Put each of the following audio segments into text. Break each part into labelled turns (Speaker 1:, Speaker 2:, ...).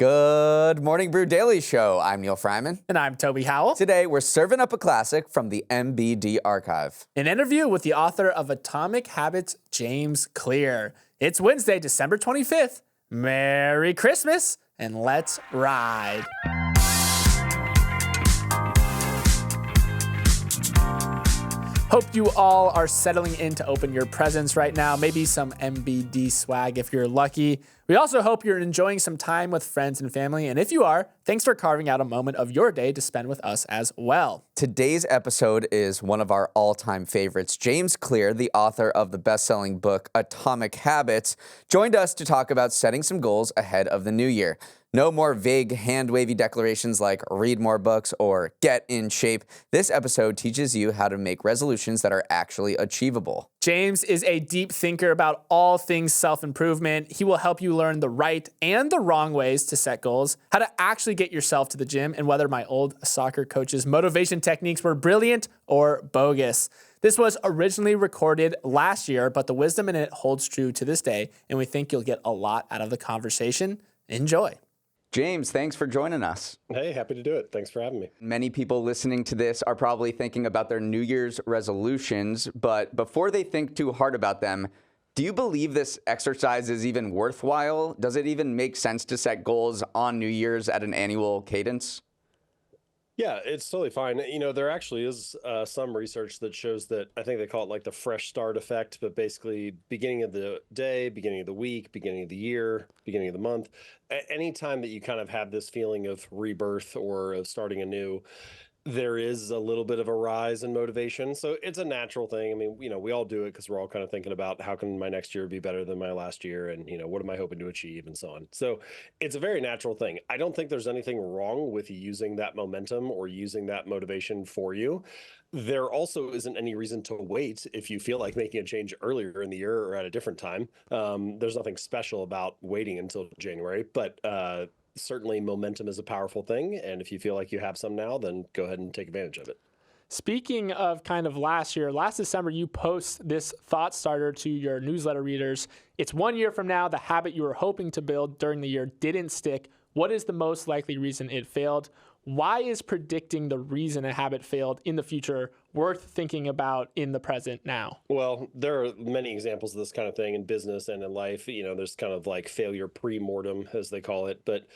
Speaker 1: Good morning, Brew Daily show. I'm Neal Freyman.
Speaker 2: And I'm Toby Howell.
Speaker 1: Today, we're serving up a classic from the MBD archive.
Speaker 2: An interview with the author of Atomic Habits, James Clear. It's Wednesday, December 25th. Merry Christmas, and let's ride. Hope you all are settling in to open your presents right now. Maybe some MBD swag if you're lucky. We also hope you're enjoying some time with friends and family. And if you are, thanks for carving out a moment of your day to spend with us as well.
Speaker 1: Today's episode is one of our all-time favorites. James Clear, the author of the best-selling book Atomic Habits, joined us to talk about setting some goals ahead of the new year. No more vague, hand-wavy declarations like read more books or get in shape. This episode teaches you how to make resolutions that are actually achievable.
Speaker 2: James is a deep thinker about all things self-improvement. He will help you learn the right and the wrong ways to set goals, how to actually get yourself to the gym, and whether my old soccer coach's motivation techniques were brilliant or bogus. This was originally recorded last year, but the wisdom in it holds true to this day, and we think you'll get a lot out of the conversation. Enjoy.
Speaker 1: James, thanks for joining us.
Speaker 3: Hey, happy to do it. Thanks for having me.
Speaker 1: Many people listening to this are probably thinking about their New Year's resolutions, but before they think too hard about them, do you believe this exercise is even worthwhile? Does it even make sense to set goals on New Year's at an annual cadence?
Speaker 3: Yeah, it's totally fine. You know, there actually is some research that shows that I think they call it like the fresh start effect, but basically beginning of the day, beginning of the week, beginning of the year, beginning of the month, any time that you kind of have this feeling of rebirth or of starting anew, there is a little bit of a rise in motivation. So it's a natural thing. I mean, you know, we all do it because we're all kind of thinking about how can my next year be better than my last year? And, you know, what am I hoping to achieve and so on. So it's a very natural thing. I don't think there's anything wrong with using that momentum or using that motivation for you. There also isn't any reason to wait if you feel like making a change earlier in the year or at a different time. There's nothing special about waiting until January, but certainly momentum is a powerful thing. And if you feel like you have some now, then go ahead and take advantage of it.
Speaker 2: Speaking of kind of last year, last December, you post this thought starter to your newsletter readers. It's 1 year from now, the habit you were hoping to build during the year didn't stick. What is the most likely reason it failed? Why is predicting the reason a habit failed in the future worth thinking about in the present now?
Speaker 3: Well, there are many examples of this kind of thing in business and in life. You know, there's kind of like failure pre-mortem, as they call it. But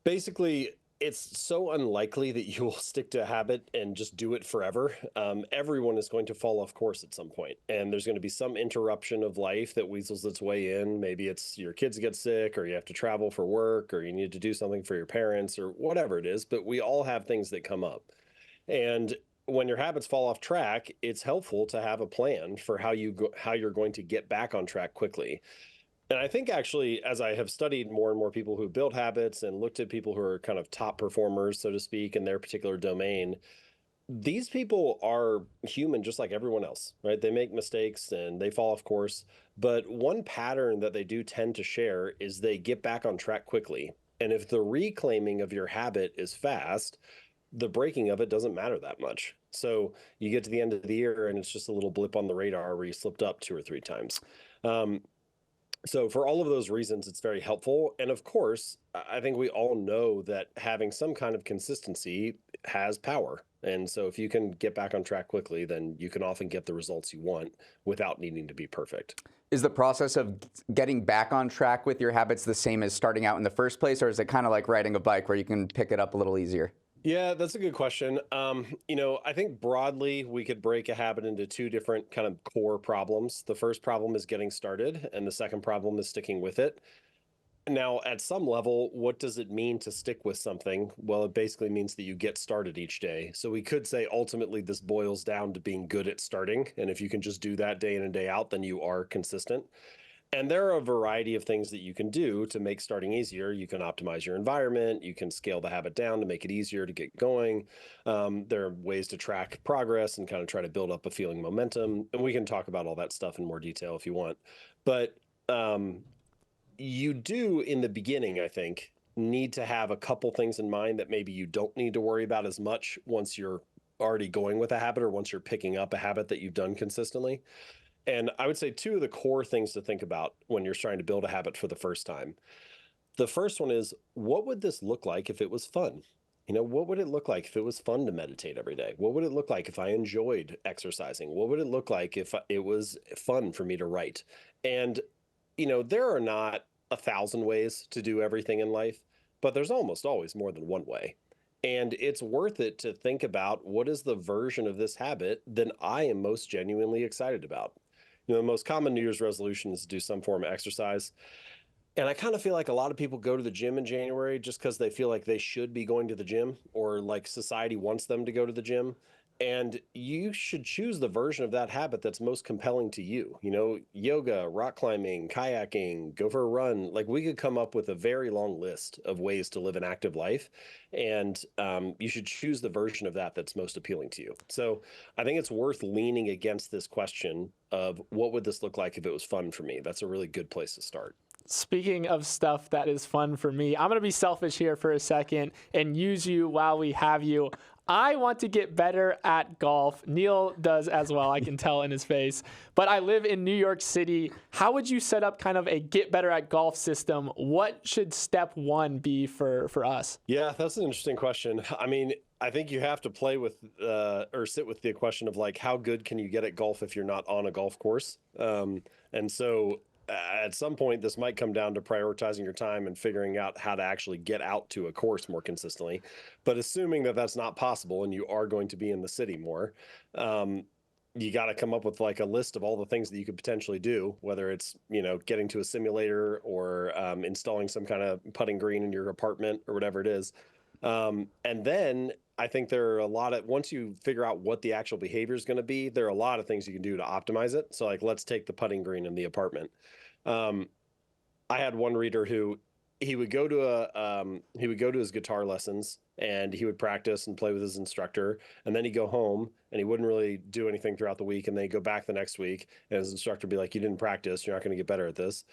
Speaker 3: basically, it's so unlikely that you will stick to a habit and just do it forever. Everyone is going to fall off course at some point, and there's going to be some interruption of life that weasels its way in. Maybe it's your kids get sick, or you have to travel for work, or you need to do something for your parents, or whatever it is. But we all have things that come up. And when your habits fall off track, it's helpful to have a plan for how you're going to get back on track quickly. And I think actually, as I have studied more and more people who build habits and looked at people who are kind of top performers, so to speak, in their particular domain, these people are human just like everyone else, right? They make mistakes and they fall off course. But one pattern that they do tend to share is they get back on track quickly. And if the reclaiming of your habit is fast, the breaking of it doesn't matter that much. So you get to the end of the year and it's just a little blip on the radar where you slipped up 2 or 3 times. So for all of those reasons, it's very helpful. And of course, I think we all know that having some kind of consistency has power. And so if you can get back on track quickly, then you can often get the results you want without needing to be perfect.
Speaker 1: Is the process of getting back on track with your habits the same as starting out in the first place, or is it kind of like riding a bike where you can pick it up a little easier?
Speaker 3: Yeah, that's a good question. You know, I think broadly we could break a habit into 2 different kind of core problems. The first problem is getting started, and the second problem is sticking with it. Now, at some level, what does it mean to stick with something? Well, it basically means that you get started each day. So we could say ultimately this boils down to being good at starting. And if you can just do that day in and day out, then you are consistent. And there are a variety of things that you can do to make starting easier. You can optimize your environment. You can scale the habit down to make it easier to get going. There are ways to track progress and kind of try to build up a feeling momentum. And we can talk about all that stuff in more detail if you want. But you do, in the beginning, I think, need to have a couple things in mind that maybe you don't need to worry about as much once you're already going with a habit or once you're picking up a habit that you've done consistently. And I would say 2 of the core things to think about when you're trying to build a habit for the first time. The first one is, what would this look like if it was fun? What would it look like if it was fun to meditate every day? What would it look like if I enjoyed exercising? What would it look like if it was fun for me to write? And, there are not 1,000 ways to do everything in life, but there's almost always more than one way. And it's worth it to think about, what is the version of this habit that I am most genuinely excited about? The most common New Year's resolution is to do some form of exercise. And I kind of feel like a lot of people go to the gym in January just because they feel like they should be going to the gym, or like society wants them to go to the gym. And you should choose the version of that habit that's most compelling to you. Yoga, rock climbing, kayaking, go for a run. Like, we could come up with a very long list of ways to live an active life. And you should choose the version of that that's most appealing to you. So I think it's worth leaning against this question of, what would this look like if it was fun for me? That's a really good place to start.
Speaker 2: Speaking of stuff that is fun for me, I'm going to be selfish here for a second and use you while we have you. I want to get better at golf. Neal does as well, I can tell in his face. But I live in New York City. How would you set up kind of a get better at golf system? What should step one be for us?
Speaker 3: Yeah, that's an interesting question. I mean, I think you have to play with or sit with the question of, like, how good can you get at golf if you're not on a golf course? And so at some point, this might come down to prioritizing your time and figuring out how to actually get out to a course more consistently. But assuming that that's not possible and you are going to be in the city more, you got to come up with like a list of all the things that you could potentially do, whether it's, getting to a simulator or installing some kind of putting green in your apartment or whatever it is. And then I think there are once you figure out what the actual behavior is going to be, there are a lot of things you can do to optimize it. So, like, let's take the putting green in the apartment. I had one reader who he would go to his guitar lessons, and he would practice and play with his instructor, and then he'd go home and he wouldn't really do anything throughout the week, and then he'd go back the next week and his instructor would be like, "You didn't practice, you're not going to get better at this."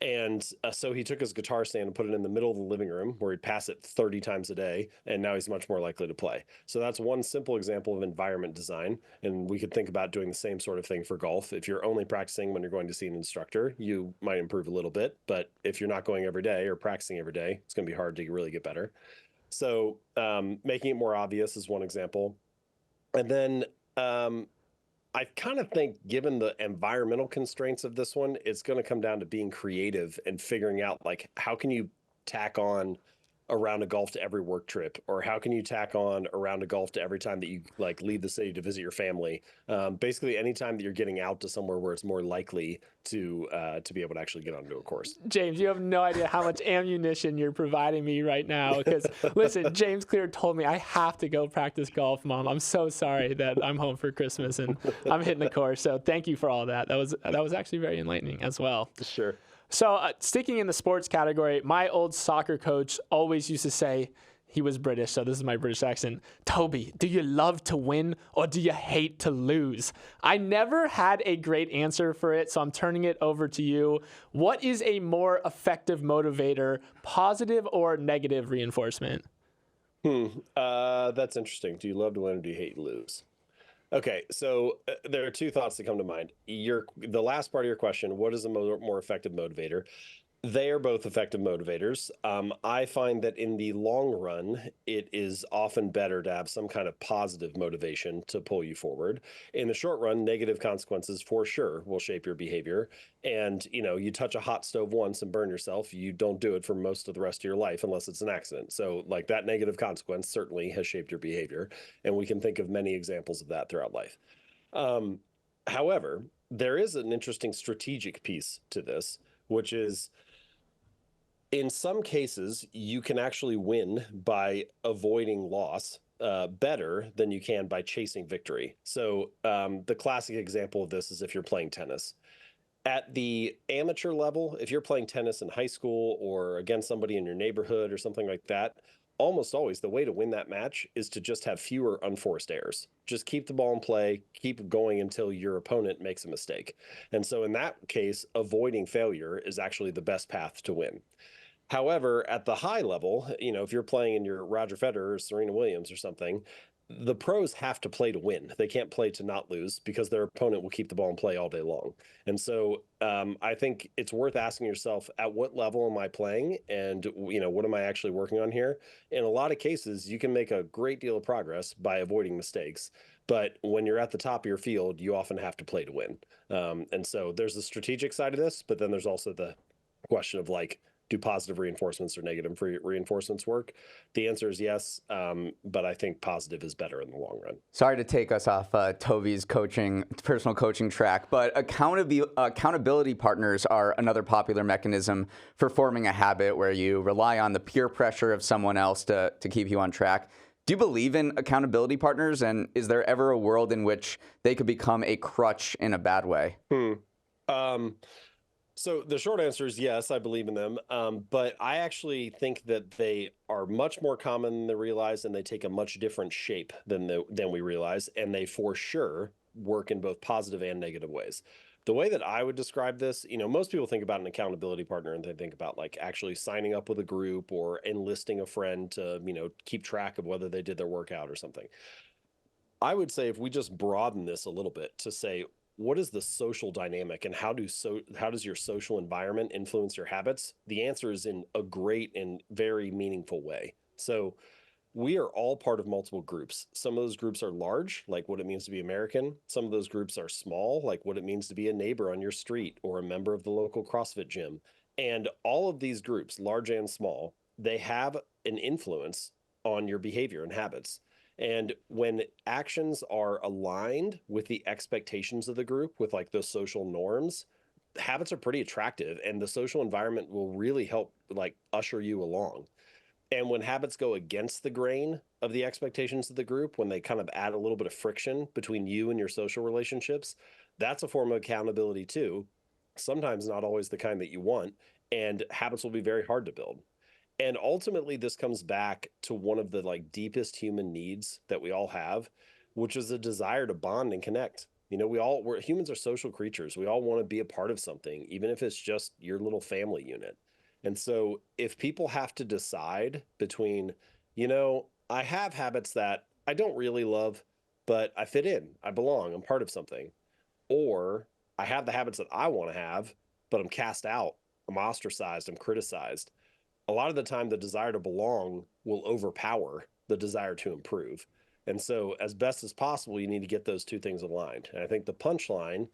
Speaker 3: And so he took his guitar stand and put it in the middle of the living room where he'd pass it 30 times a day. And now he's much more likely to play. So that's one simple example of environment design. And we could think about doing the same sort of thing for golf. If you're only practicing when you're going to see an instructor, you might improve a little bit. But if you're not going every day or practicing every day, it's going to be hard to really get better. So making it more obvious is one example. And then I kind of think, given the environmental constraints of this one, it's going to come down to being creative and figuring out, like, how can you tack on a round of golf to every work trip, or how can you tack on a round of golf to every time that you like leave the city to visit your family. Basically, anytime that you're getting out to somewhere where it's more likely to be able to actually get onto a course.
Speaker 2: James, you have no idea how much ammunition you're providing me right now. Because listen, James Clear told me I have to go practice golf, Mom. I'm so sorry that I'm home for Christmas and I'm hitting the course. So thank you for all that. That was actually very enlightening as well.
Speaker 3: Sure.
Speaker 2: So sticking in the sports category, my old soccer coach always used to say, he was British, so this is my British accent, "Toby, do you love to win or do you hate to lose?" I never had a great answer for it, so I'm turning it over to you. What is a more effective motivator, positive or negative reinforcement?
Speaker 3: That's interesting. Do you love to win or do you hate to lose? Okay, so there are two thoughts that come to mind. The last part of your question, what is a more effective motivator? They are both effective motivators. I find that in the long run, it is often better to have some kind of positive motivation to pull you forward. In the short run, negative consequences for sure will shape your behavior. And, you touch a hot stove once and burn yourself, you don't do it for most of the rest of your life unless it's an accident. So, like, that negative consequence certainly has shaped your behavior. And we can think of many examples of that throughout life. However, there is an interesting strategic piece to this, which is, in some cases, you can actually win by avoiding loss better than you can by chasing victory. So the classic example of this is if you're playing tennis. At the amateur level, if you're playing tennis in high school or against somebody in your neighborhood or something like that, almost always the way to win that match is to just have fewer unforced errors. Just keep the ball in play, keep going until your opponent makes a mistake. And so in that case, avoiding failure is actually the best path to win. However, at the high level, if you're playing in your Roger Federer or Serena Williams or something, the pros have to play to win. They can't play to not lose because their opponent will keep the ball in play all day long. And so I think it's worth asking yourself, at what level am I playing? And, what am I actually working on here? In a lot of cases, you can make a great deal of progress by avoiding mistakes. But when you're at the top of your field, you often have to play to win. And so there's the strategic side of this, but then there's also the question of like, do positive reinforcements or negative reinforcements work? The answer is yes, but I think positive is better in the long run.
Speaker 1: Sorry to take us off Toby's personal coaching track, but accountability partners are another popular mechanism for forming a habit where you rely on the peer pressure of someone else to keep you on track. Do you believe in accountability partners, and is there ever a world in which they could become a crutch in a bad way?
Speaker 3: So the short answer is yes, I believe in them. But I actually think that they are much more common than we realize, and they take a much different shape than we realize, and they for sure work in both positive and negative ways. The way that I would describe this, most people think about an accountability partner and they think about like actually signing up with a group or enlisting a friend to, keep track of whether they did their workout or something. I would say if we just broaden this a little bit to say, what is the social dynamic and how does your social environment influence your habits? The answer is in a great and very meaningful way. So we are all part of multiple groups. Some of those groups are large, like what it means to be American. Some of those groups are small, like what it means to be a neighbor on your street or a member of the local CrossFit gym. And all of these groups, large and small, they have an influence on your behavior and habits. And when actions are aligned with the expectations of the group, with like those social norms, habits are pretty attractive, and the social environment will really help like usher you along. And when habits go against the grain of the expectations of the group, when they kind of add a little bit of friction between you and your social relationships, that's a form of accountability too. Sometimes not always the kind that you want, and habits will be very hard to build. And ultimately, this comes back to one of the like deepest human needs that we all have, which is a desire to bond and connect. Humans are social creatures. We all want to be a part of something, even if it's just your little family unit. And so if people have to decide between, I have habits that I don't really love, but I fit in, I belong, I'm part of something, or I have the habits that I want to have, but I'm cast out, I'm ostracized, I'm criticized. A lot of the time, the desire to belong will overpower the desire to improve. And so, as best as possible, you need to get those two things aligned. And I think the punchline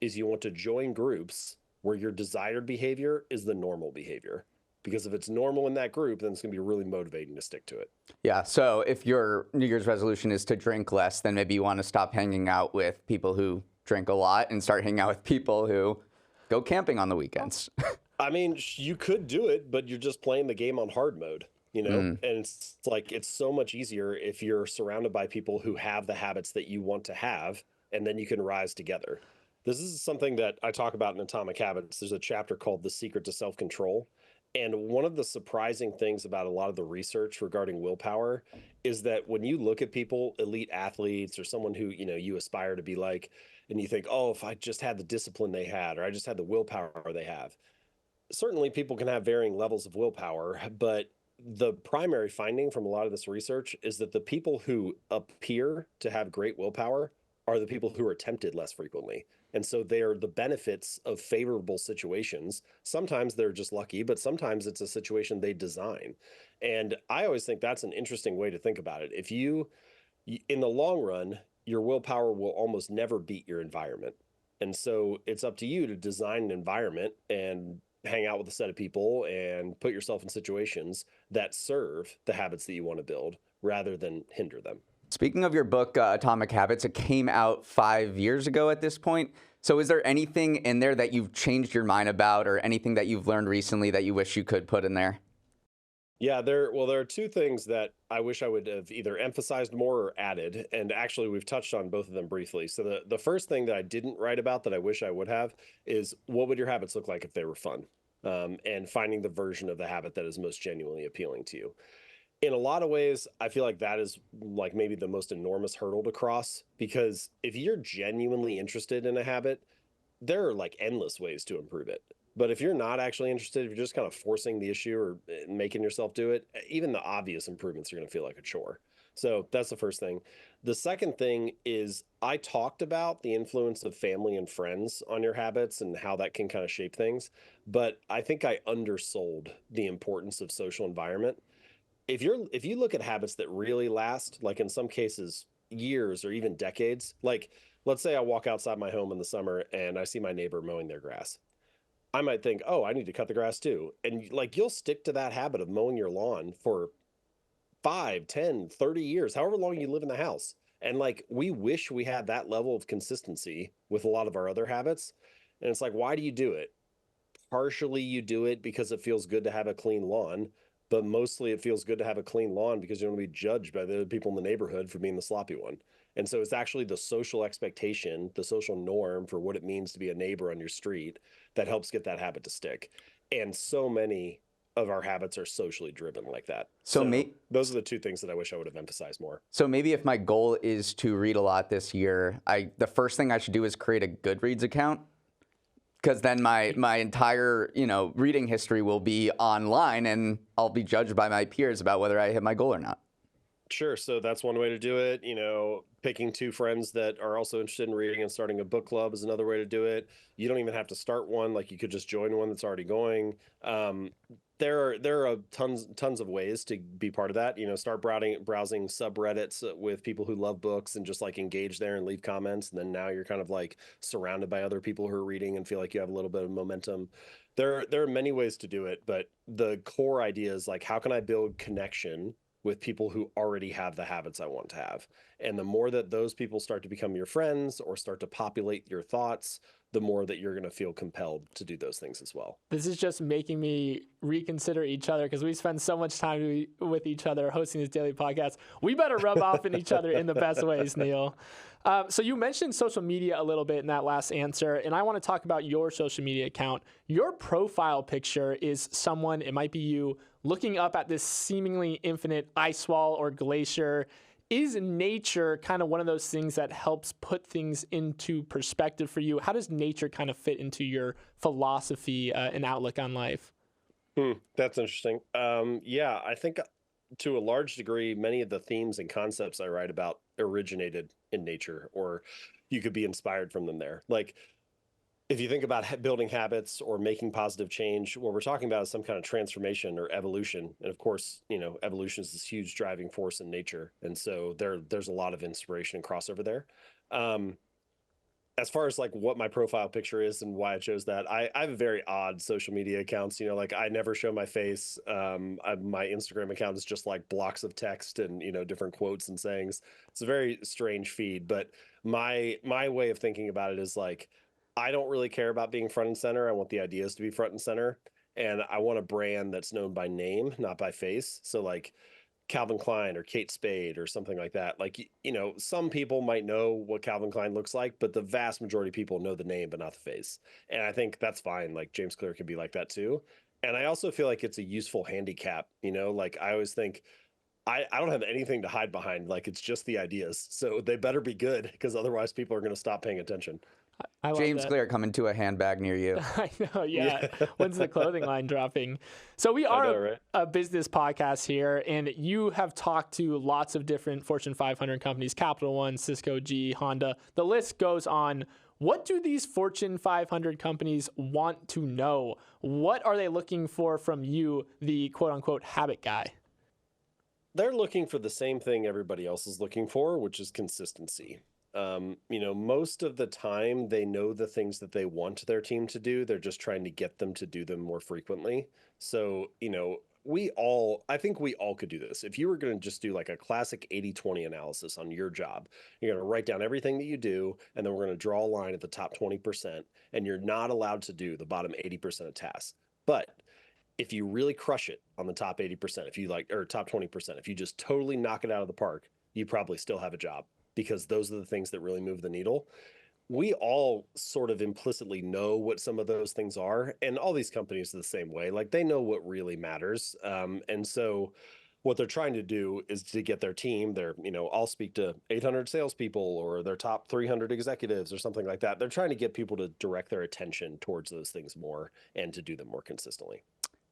Speaker 3: is you want to join groups where your desired behavior is the normal behavior. Because if it's normal in that group, then it's going to be really motivating to stick to it.
Speaker 1: Yeah, so if your New Year's resolution is to drink less, then maybe you want to stop hanging out with people who drink a lot and start hanging out with people who go camping on the weekends.
Speaker 3: I mean, you could do it, but you're just playing the game on hard mode, And it's like it's so much easier if you're surrounded by people who have the habits that you want to have, and then you can rise together. This is something that I talk about in Atomic Habits. There's a chapter called The Secret to Self-Control. And one of the surprising things about a lot of the research regarding willpower is that when you look at people, elite athletes or someone who, you aspire to be like, and you think, oh, if I just had the discipline they had, or I just had the willpower they have. Certainly people can have varying levels of willpower, but the primary finding from a lot of this research is that the people who appear to have great willpower are the people who are tempted less frequently. And so they are the benefits of favorable situations. Sometimes they're just lucky, but sometimes it's a situation they design. And I always think that's an interesting way to think about it. If in the long run, your willpower will almost never beat your environment. And so it's up to you to design an environment and hang out with a set of people and put yourself in situations that serve the habits that you want to build rather than hinder them.
Speaker 1: Speaking of your book, Atomic Habits, it came out 5 years ago at this point. So is there anything in there that you've changed your mind about, or anything that you've learned recently that you wish you could put in there?
Speaker 3: Yeah, there are two things that I wish I would have either emphasized more or added. And actually, we've touched on both of them briefly. So the first thing that I didn't write about that I wish I would have is, what would your habits look like if they were fun? And finding the version of the habit that is most genuinely appealing to you. In a lot of ways, I feel like that is like maybe the most enormous hurdle to cross, because if you're genuinely interested in a habit, there are like endless ways to improve it. But if you're not actually interested, if you're just kind of forcing the issue or making yourself do it, even the obvious improvements are going to feel like a chore. So that's the first thing. The second thing is I talked about the influence of family and friends on your habits and how that can kind of shape things, but I think I undersold the importance of social environment. If you look at habits that really last, like in some cases years or even decades, like let's say I walk outside my home in the summer and I see my neighbor mowing their grass. I might think, "Oh, I need to cut the grass too." And like you'll stick to that habit of mowing your lawn for 5, 10, 30 years, however long you live in the house. And like we wish we had that level of consistency with a lot of our other habits. And it's like, why do you do it? Partially you do it because it feels good to have a clean lawn, but mostly it feels good to have a clean lawn because you don't want to be judged by the other people in the neighborhood for being the sloppy one. And so it's actually the social expectation, the social norm for what it means to be a neighbor on your street that helps get that habit to stick. And so many of our habits are socially driven like that.
Speaker 1: So
Speaker 3: those are the two things that I wish I would have emphasized more.
Speaker 1: So maybe if my goal is to read a lot this year, the first thing I should do is create a Goodreads account, because then my entire reading history will be online, and I'll be judged by my peers about whether I hit my goal or not.
Speaker 3: Sure. So that's one way to do it. Picking two friends that are also interested in reading and starting a book club is another way to do it. You don't even have to start one. Like you could just join one that's already going. There are tons of ways to be part of that. Start browsing subreddits with people who love books and just like engage there and leave comments. And then now you're kind of like surrounded by other people who are reading and feel like you have a little bit of momentum. There are many ways to do it, but the core idea is like, how can I build connection with people who already have the habits I want to have? And the more that those people start to become your friends or start to populate your thoughts, the more that you're going to feel compelled to do those things as well.
Speaker 2: This is just making me reconsider each other, because we spend so much time with each other hosting this daily podcast. We better rub off on each other in the best ways, Neal. So you mentioned social media a little bit in that last answer, and I want to talk about your social media account. Your profile picture is someone, it might be you, looking up at this seemingly infinite ice wall or glacier. Is nature kind of one of those things that helps put things into perspective for you? How does nature kind of fit into your philosophy and outlook on life?
Speaker 3: That's interesting. Yeah, I think to a large degree, many of the themes and concepts I write about originated in nature, or you could be inspired from them there. Like, if you think about building habits or making positive change, what we're talking about is some kind of transformation or evolution. And of course, evolution is this huge driving force in nature. And so there's a lot of inspiration and crossover there. As far as like what my profile picture is and why I chose that, I have a very odd social media accounts. Like I never show my face. My Instagram account is just like blocks of text and different quotes and sayings. It's a very strange feed, but my way of thinking about it is like, I don't really care about being front and center. I want the ideas to be front and center. And I want a brand that's known by name, not by face. So like Calvin Klein or Kate Spade or something like that. Like, some people might know what Calvin Klein looks like, but the vast majority of people know the name, but not the face. And I think that's fine. Like James Clear can be like that too. And I also feel like it's a useful handicap, like I always think, I don't have anything to hide behind. Like it's just the ideas. So they better be good, because otherwise people are going to stop paying attention.
Speaker 1: James Clear coming to a handbag near you.
Speaker 2: I know, yeah. When's the clothing line dropping? So we are a business podcast here, and you have talked to lots of different Fortune 500 companies, Capital One, Cisco, GE, Honda. The list goes on. What do these Fortune 500 companies want to know? What are they looking for from you, the quote-unquote habit guy?
Speaker 3: They're looking for the same thing everybody else is looking for, which is consistency. Most of the time they know the things that they want their team to do. They're just trying to get them to do them more frequently. So, I think we all could do this. If you were going to just do like a classic 80-20 analysis on your job, you're going to write down everything that you do, and then we're going to draw a line at the top 20%, and you're not allowed to do the bottom 80% of tasks. But if you really crush it on the top 80%, or top 20%, if you just totally knock it out of the park, you probably still have a job, because those are the things that really move the needle. We all sort of implicitly know what some of those things are, and all these companies are the same way. Like they know what really matters. And so what they're trying to do is to get their team, I'll speak to 800 salespeople or their top 300 executives or something like that. They're trying to get people to direct their attention towards those things more and to do them more consistently.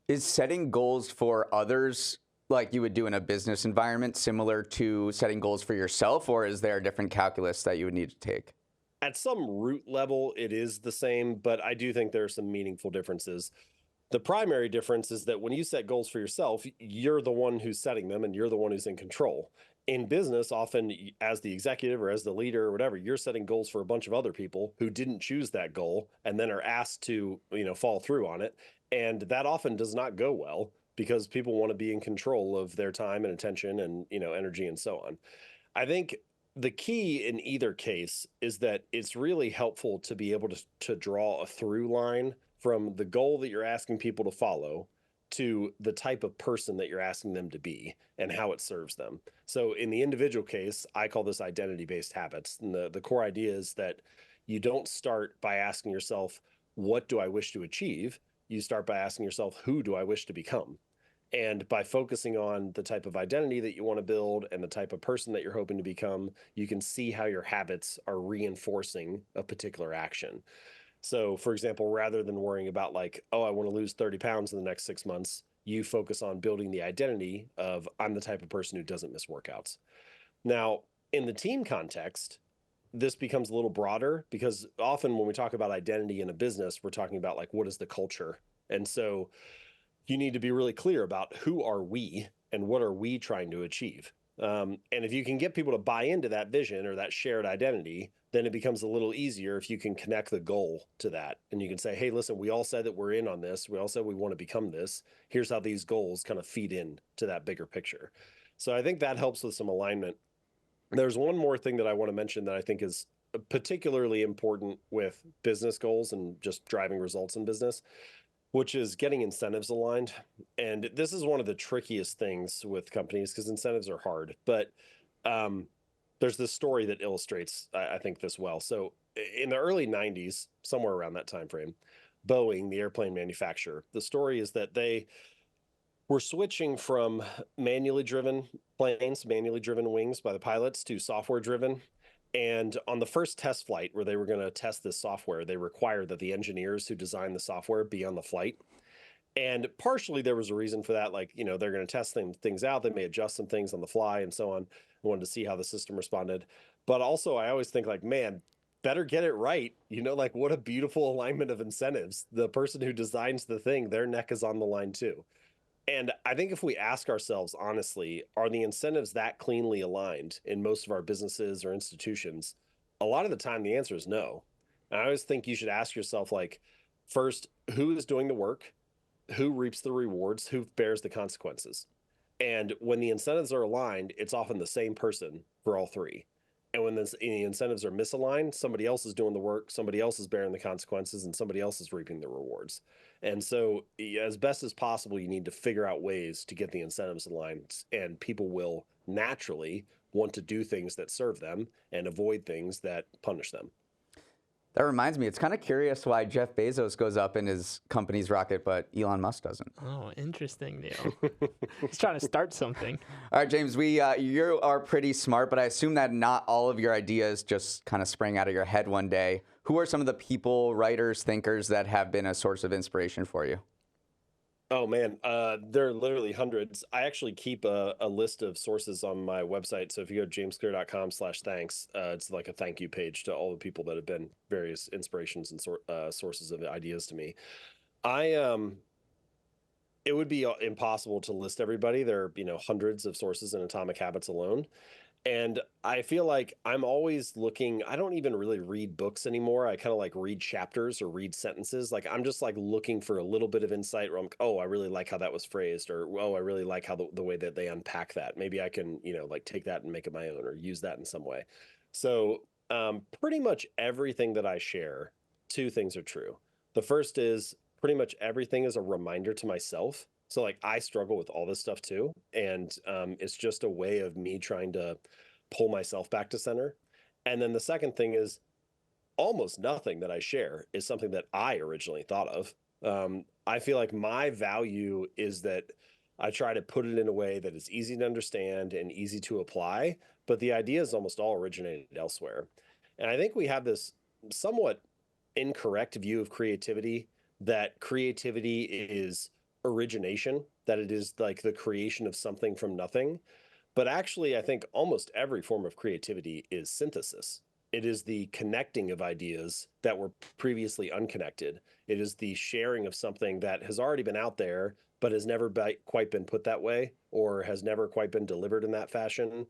Speaker 1: Is setting goals for others like you would do in a business environment, similar to setting goals for yourself, or is there a different calculus that you would need to take?
Speaker 3: At some root level, it is the same, but I do think there are some meaningful differences. The primary difference is that when you set goals for yourself, you're the one who's setting them and you're the one who's in control. In business, often as the executive or as the leader or whatever, you're setting goals for a bunch of other people who didn't choose that goal and then are asked to, follow through on it. And that often does not go well because people want to be in control of their time and attention and, energy and so on. I think the key in either case is that it's really helpful to be able to draw a through line from the goal that you're asking people to follow to the type of person that you're asking them to be and how it serves them. So in the individual case, I call this identity-based habits. And the core idea is that you don't start by asking yourself, what do I wish to achieve? You start by asking yourself, who do I wish to become? And by focusing on the type of identity that you want to build and the type of person that you're hoping to become, you can see how your habits are reinforcing a particular action. So, for example, rather than worrying about like, oh, I want to lose 30 pounds in the next 6 months, you focus on building the identity of I'm the type of person who doesn't miss workouts. Now, in the team context, this becomes a little broader because often when we talk about identity in a business, we're talking about like, what is the culture? And so you need to be really clear about who are we and what are we trying to achieve. And if you can get people to buy into that vision or that shared identity, then it becomes a little easier if you can connect the goal to that. And you can say, hey, listen, we all said that we're in on this. We all said we want to become this. Here's how these goals kind of feed in to that bigger picture. So I think that helps with some alignment. There's one more thing that I want to mention that I think is particularly important with business goals and just driving results in business, which is getting incentives aligned. And this is one of the trickiest things with companies because incentives are hard. But there's this story that illustrates, I think, this well. So in the early 90s, somewhere around that time frame, Boeing, the airplane manufacturer, the story is that they were switching from manually driven planes, manually driven wings by the pilots to software driven. And on the first test flight where they were going to test this software, they required that the engineers who designed the software be on the flight. And partially there was a reason for that. Like, they're going to test things out. They may adjust some things on the fly and so on. I wanted to see how the system responded. But also I always think like, man, better get it right. Like what a beautiful alignment of incentives. The person who designs the thing, their neck is on the line too. And I think if we ask ourselves honestly, are the incentives that cleanly aligned in most of our businesses or institutions? A lot of the time, the answer is no. And I always think you should ask yourself, like, first, who is doing the work? Who reaps the rewards? Who bears the consequences? And when the incentives are aligned, it's often the same person for all three. And when the incentives are misaligned, somebody else is doing the work, somebody else is bearing the consequences, and somebody else is reaping the rewards. And so, as best as possible, you need to figure out ways to get the incentives aligned, and people will naturally want to do things that serve them and avoid things that punish them.
Speaker 1: That reminds me, it's kind of curious why Jeff Bezos goes up in his company's rocket, but Elon Musk doesn't.
Speaker 2: Oh, interesting, Neal. He's trying to start something.
Speaker 1: All right, James, you are pretty smart, but I assume that not all of your ideas just kind of sprang out of your head one day. Who are some of the people, writers, thinkers that have been a source of inspiration for you?
Speaker 3: Oh man, there are literally hundreds. I actually keep a list of sources on my website. So if you go to jamesclear.com/thanks, it's like a thank you page to all the people that have been various inspirations and sources of ideas to me. It would be impossible to list everybody. There are, hundreds of sources in Atomic Habits alone. And I feel like I'm always looking, I don't even really read books anymore. I kind of like read chapters or read sentences. Like I'm just like looking for a little bit of insight where I'm like, oh, I really like how that was phrased, or, oh, I really like how the way that they unpack that. Maybe I can, like take that and make it my own or use that in some way. So pretty much everything that I share, two things are true. The first is pretty much everything is a reminder to myself. So like I struggle with all this stuff too. And it's just a way of me trying to pull myself back to center. And then the second thing is almost nothing that I share is something that I originally thought of. I feel like my value is that I try to put it in a way that is easy to understand and easy to apply, but the ideas almost all originated elsewhere. And I think we have this somewhat incorrect view of creativity, that creativity is origination, that it is like the creation of something from nothing. But actually, I think almost every form of creativity is synthesis. It is the connecting of ideas that were previously unconnected. It is the sharing of something that has already been out there, but has never quite been put that way, or has never quite been delivered in that fashion.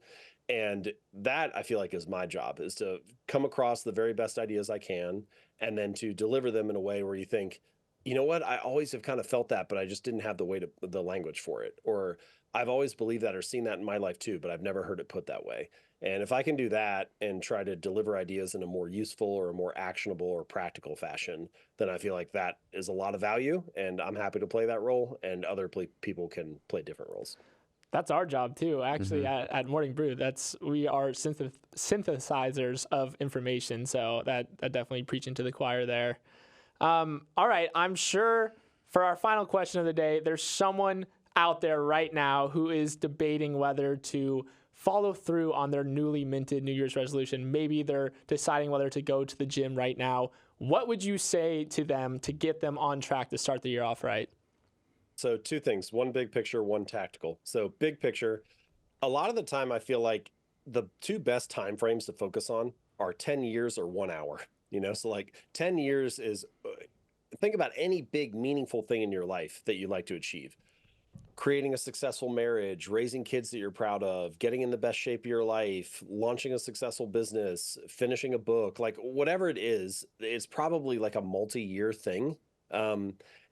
Speaker 3: And that, I feel like, is my job, is to come across the very best ideas I can, and then to deliver them in a way where you think, you know what, I always have kind of felt that, but I just didn't have the language for it. Or I've always believed that or seen that in my life too, but I've never heard it put that way. And if I can do that and try to deliver ideas in a more useful or a more actionable or practical fashion, then I feel like that is a lot of value, and I'm happy to play that role, and other people can play different roles.
Speaker 2: That's our job too, actually. At Morning Brew, we are synthesizers of information. So that definitely preaching to the choir there. All right, I'm sure for our final question of the day, there's someone out there right now who is debating whether to follow through on their newly minted New Year's resolution. Maybe they're deciding whether to go to the gym right now. What would you say to them to get them on track to start the year off right?
Speaker 3: So two things, one big picture, one tactical. So big picture, a lot of the time I feel like the two best time frames to focus on are 10 years or 1 hour. So like 10 years is, think about any big meaningful thing in your life that you'd like to achieve. Creating a successful marriage, raising kids that you're proud of, getting in the best shape of your life, launching a successful business, finishing a book, like whatever it is, it's probably like a multi-year thing.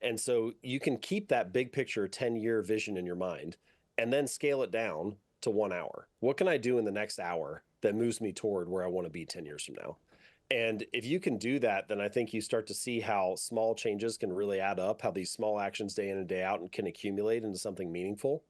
Speaker 3: And so you can keep that big picture 10-year vision in your mind and then scale it down to 1 hour. What can I do in the next hour that moves me toward where I want to be 10 years from now? And if you can do that, then I think you start to see how small changes can really add up, how these small actions day in and day out and can accumulate into something meaningful.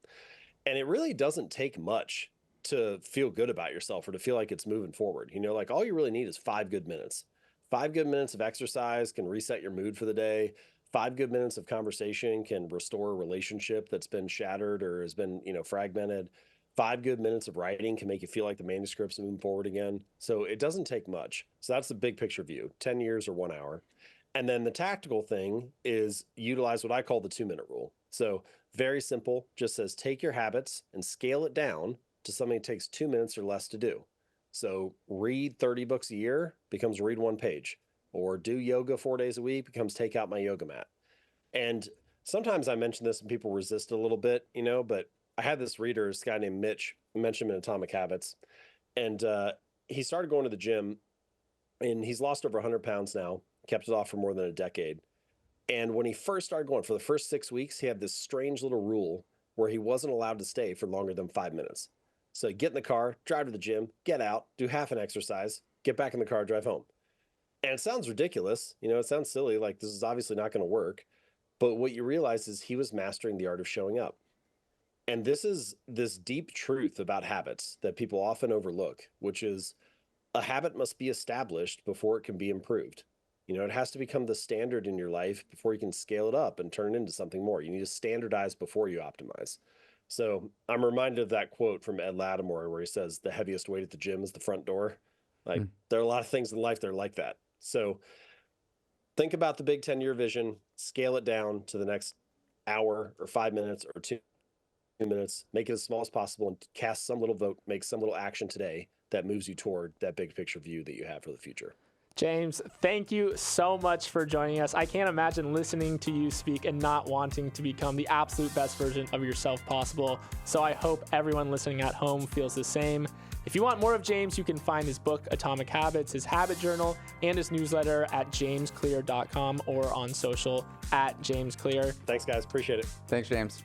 Speaker 3: And it really doesn't take much to feel good about yourself or to feel like it's moving forward. Like all you really need is 5 good minutes. 5 good minutes of exercise can reset your mood for the day. 5 good minutes of conversation can restore a relationship that's been shattered or has been, fragmented. 5 good minutes of writing can make you feel like the manuscript's moving forward again. So it doesn't take much. So that's the big picture view, 10 years or 1 hour. And then the tactical thing is utilize what I call the 2-minute rule. So very simple, just says take your habits and scale it down to something that takes 2 minutes or less to do. So read 30 books a year becomes read 1 page, or do yoga 4 days a week becomes take out my yoga mat. And sometimes I mention this and people resist a little bit, but I had this reader, this guy named Mitch, I mentioned him in Atomic Habits, and he started going to the gym, and he's lost over 100 pounds now, kept it off for more than a decade. And when he first started going, for the first 6 weeks, he had this strange little rule where he wasn't allowed to stay for longer than 5 minutes. So get in the car, drive to the gym, get out, do half an exercise, get back in the car, drive home. And it sounds ridiculous. It sounds silly, like this is obviously not going to work. But what you realize is he was mastering the art of showing up. And this is this deep truth about habits that people often overlook, which is a habit must be established before it can be improved. It has to become the standard in your life before you can scale it up and turn it into something more. You need to standardize before you optimize. So I'm reminded of that quote from Ed Lattimore where he says, the heaviest weight at the gym is the front door. Like there are a lot of things in life that are like that. So think about the big 10-year vision, scale it down to the next hour or 5 minutes or 2 minutes, make it as small as possible, and cast some little vote, make some little action today that moves you toward that big picture view that you have for the future.
Speaker 2: James, thank you so much for joining us. I can't imagine listening to you speak and not wanting to become the absolute best version of yourself possible. So I hope everyone listening at home feels the same. If you want more of James, you can find his book, Atomic Habits, his habit journal, and his newsletter at jamesclear.com or on social at jamesclear.
Speaker 3: Thanks, guys. Appreciate it.
Speaker 1: Thanks, James.